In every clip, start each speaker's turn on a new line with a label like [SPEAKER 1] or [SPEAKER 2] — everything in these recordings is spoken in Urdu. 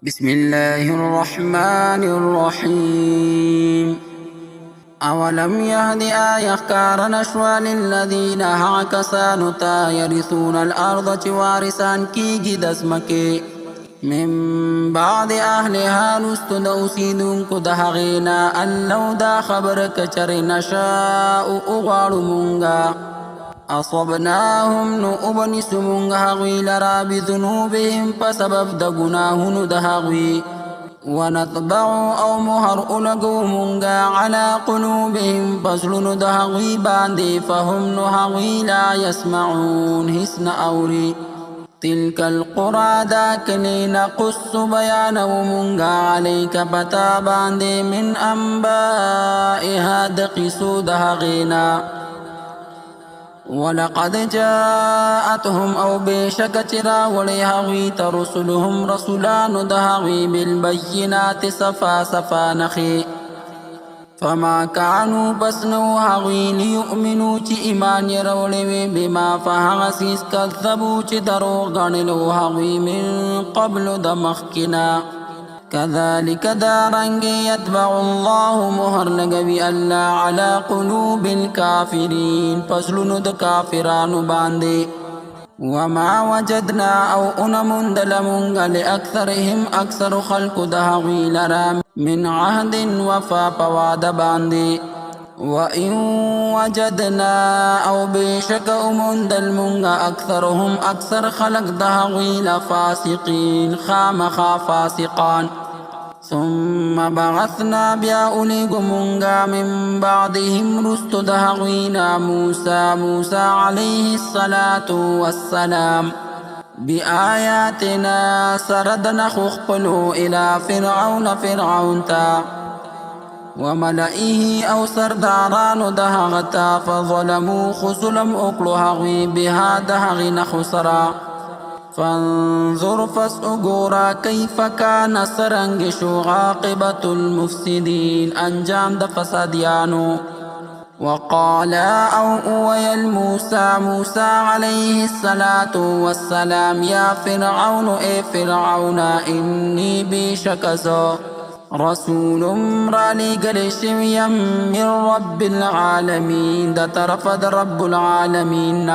[SPEAKER 1] بسم الله الرحمن الرحيم أولم يهد آية كار نشوى للذين هعكسانتا يرثون الأرض وارثان كي جدس مكي من بعد أهلها نستدوسيدون كدهغينا أن لو دا خبرك چر نشاء أغار منغا أصبناهم نؤبن سمونغ لرا بذنوبهم فسبب دقناهن دهغوي ونطبع أو مهر ألقومونغ على قلوبهم فصل دهغوي باندي فهم نهغوي لا يسمعون حسن أوري تلك القرى داكني نقص بيانهم عليك بتا باندي من أنبائها دقسو دهغينا ولقد جاءتهم أو بشكترا وليهوي ترسلهم رسولان دهوي بالبينات صفا صفا نخي فما كانوا بسنو هوي ليؤمنوا تي إيمان يرولي بما فهغسيس كذبوا تي دروغان لو هوي من قبل دمخكنا كذلك دارنگ يتبع الله مهر لغوي الله على قلوب الكافرين فصل د كافران باندي وما وجدنا أو أنمند لمنغ لأكثرهم أكثر خلق دهوي لرا من عهد وفا فواد باندي وإن وجدنا أو بشك أمند المنغ أكثرهم أكثر خلق دهوي لفاسقين خامخا فاسقان ثم بعثنا بأوليكمونغا من بعدهم رست دهوينا موسى عليه الصلاة والسلام بآياتنا سردنا خخبلو إلى فرعون تا وملئه أو سرداران دهغتا فظلموا خسلم أقلهغي بها دهغنا خسرا فانظر فاسأغورا كيف كان سرنگشو عاقبة المفسدين أنجام دا فساديانو وقال أو أوي موسى عليه الصلاة والسلام يا فرعون اي فرعون إني بشكسو رسول رالي قرشميا من رب العالمين دا ترفد رب العالمين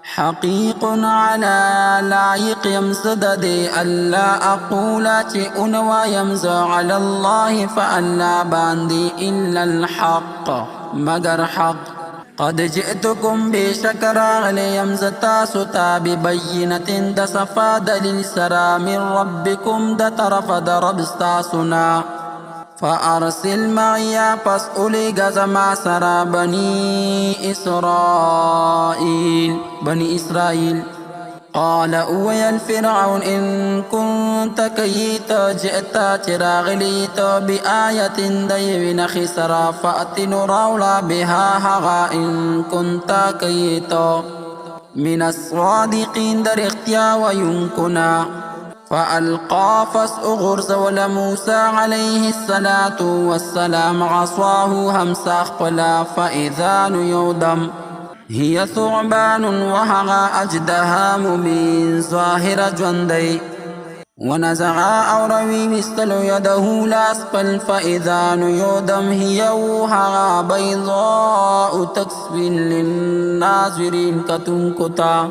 [SPEAKER 1] حقيق على لايق يمسدد ألا أقول شيء ويمزى على الله فألا باندي إلا الحق مگر حق قد جئتكم بشكر ليمزتا ستا ببينة دسفا دليل سرا من ربكم دترف دربستاسنا فأرسل معي فاسألي غزما سرا بني إسرائيل قال أوي الفرعون إن كنت كيت جئت تراغليت بآية ديوين خسرا فأت نراولا بها هغا إن كنت كيت من الصادقين در اختيا وينكنا فألقى فاسأغرز ولموسى عليه الصلاة والسلام عصاه همساخ قلا فإذا يودم هي ثعبان وهغى أجدها مبين ظاهر جندي ونزع أوروي مثل يده لأسفل فإذا يودم هي وهغى بيضاء تكسب للناظرين كتنكتا